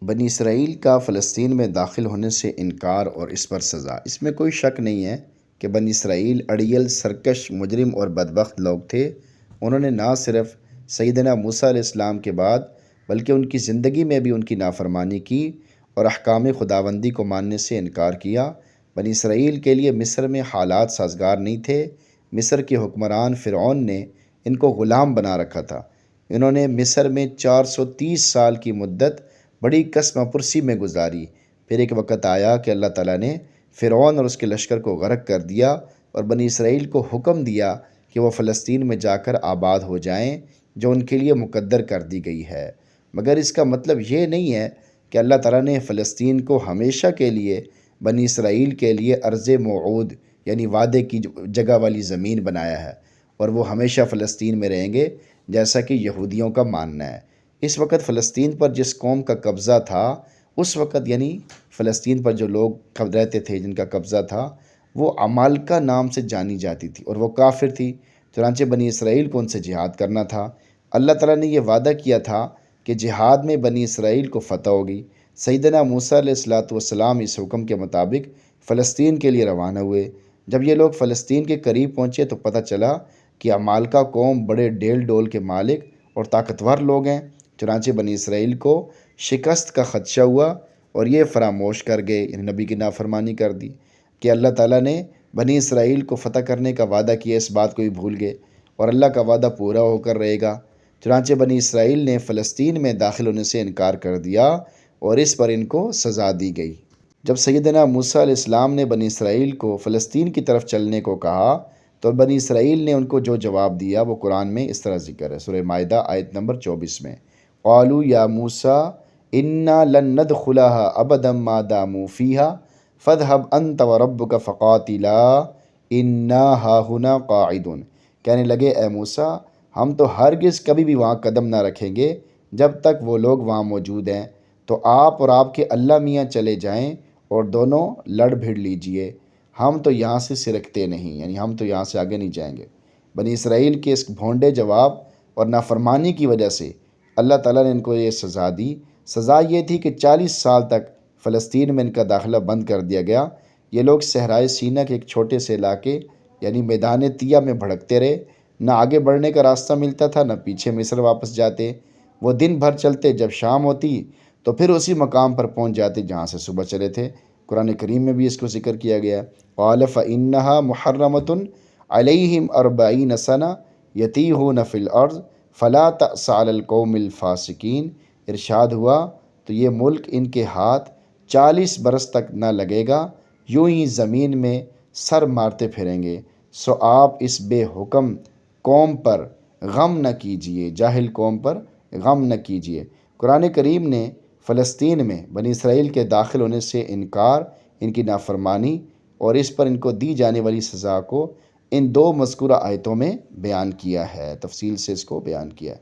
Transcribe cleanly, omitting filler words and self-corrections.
بنی اسرائیل کا فلسطین میں داخل ہونے سے انکار اور اس پر سزا۔ اس میں کوئی شک نہیں ہے کہ بنی اسرائیل اڑیل، سرکش، مجرم اور بدبخت لوگ تھے۔ انہوں نے نہ صرف سیدنا موسیٰ علیہ السلام کے بعد بلکہ ان کی زندگی میں بھی ان کی نافرمانی کی اور احکام خداوندی کو ماننے سے انکار کیا۔ بنی اسرائیل کے لیے مصر میں حالات سازگار نہیں تھے۔ مصر کے حکمران فرعون نے ان کو غلام بنا رکھا تھا۔ انہوں نے مصر میں 430 سال کی مدت بڑی قسم پرسی میں گزاری۔ پھر ایک وقت آیا کہ اللہ تعالیٰ نے فرعون اور اس کے لشکر کو غرق کر دیا اور بنی اسرائیل کو حکم دیا کہ وہ فلسطین میں جا کر آباد ہو جائیں جو ان کے لیے مقدر کر دی گئی ہے۔ مگر اس کا مطلب یہ نہیں ہے کہ اللہ تعالیٰ نے فلسطین کو ہمیشہ کے لیے بنی اسرائیل کے لیے ارض موعود یعنی وعدے کی جگہ والی زمین بنایا ہے اور وہ ہمیشہ فلسطین میں رہیں گے جیسا کہ یہودیوں کا ماننا ہے۔ اس وقت فلسطین پر جس قوم کا قبضہ تھا، اس وقت یعنی فلسطین پر جو لوگ رہتے تھے جن کا قبضہ تھا، وہ عمالقہ نام سے جانی جاتی تھی اور وہ کافر تھی۔ چنانچہ بنی اسرائیل کو ان سے جہاد کرنا تھا۔ اللہ تعالیٰ نے یہ وعدہ کیا تھا کہ جہاد میں بنی اسرائیل کو فتح ہوگی۔ سیدنا موسیٰ علیہ السلام اس حکم کے مطابق فلسطین کے لیے روانہ ہوئے۔ جب یہ لوگ فلسطین کے قریب پہنچے تو پتہ چلا کہ عمالقہ قوم بڑے ڈیل ڈول کے مالک اور طاقتور لوگ ہیں۔ چنانچہ بنی اسرائیل کو شکست کا خدشہ ہوا اور یہ فراموش کر گئے، یعنی نبی کی نافرمانی کر دی کہ اللہ تعالیٰ نے بنی اسرائیل کو فتح کرنے کا وعدہ کیا، اس بات کو بھی بھول گئے اور اللہ کا وعدہ پورا ہو کر رہے گا۔ چنانچہ بنی اسرائیل نے فلسطین میں داخل ہونے سے انکار کر دیا اور اس پر ان کو سزا دی گئی۔ جب سیدنا موسیٰ علیہ السلام نے بنی اسرائیل کو فلسطین کی طرف چلنے کو کہا تو بنی اسرائیل نے ان کو جو جواب دیا وہ قرآن میں اس طرح ذکر ہے، سورہ مائدہ آیت نمبر 24 میں۔ قالوا یا موسیٰ انا لن ندخلها ابدا ما داموا فيها فاذهب انت وربك فقاتلا انا هاهنا قاعدون۔ کہنے لگے اے موسیٰ، ہم تو ہرگز کبھی بھی وہاں قدم نہ رکھیں گے جب تک وہ لوگ وہاں موجود ہیں، تو آپ اور آپ کے اللہ میاں چلے جائیں اور دونوں لڑ بھڑ لیجئے، ہم تو یہاں سے سرکتے نہیں، یعنی ہم تو یہاں سے آگے نہیں جائیں گے۔ بنی اسرائیل کے اس بھونڈے جواب اور نافرمانی کی وجہ سے اللہ تعالیٰ نے ان کو یہ سزا دی۔ سزا یہ تھی کہ 40 سال تک فلسطین میں ان کا داخلہ بند کر دیا گیا۔ یہ لوگ صحرائے سینا کے ایک چھوٹے سے علاقے یعنی میدان تیہ میں بھڑکتے رہے، نہ آگے بڑھنے کا راستہ ملتا تھا، نہ پیچھے مصر واپس جاتے۔ وہ دن بھر چلتے، جب شام ہوتی تو پھر اسی مقام پر پہنچ جاتے جہاں سے صبح چلے تھے۔ قرآن کریم میں بھی اس کو ذکر کیا گیا ہے۔ قال فإنها محرمة علیہم 40 سنة یتیہون فی الارض فلا تأس علی القوم الفاسقین۔ ارشاد ہوا تو یہ ملک ان کے ہاتھ 40 برس تک نہ لگے گا، یوں ہی زمین میں سر مارتے پھریں گے، سو آپ اس بے حکم قوم پر غم نہ کیجئے، جاہل قوم پر غم نہ کیجئے۔ قرآن کریم نے فلسطین میں بنی اسرائیل کے داخل ہونے سے انکار، ان کی نافرمانی اور اس پر ان کو دی جانے والی سزا کو ان 2 مذکورہ آیتوں میں بیان کیا ہے، تفصیل سے اس کو بیان کیا ہے۔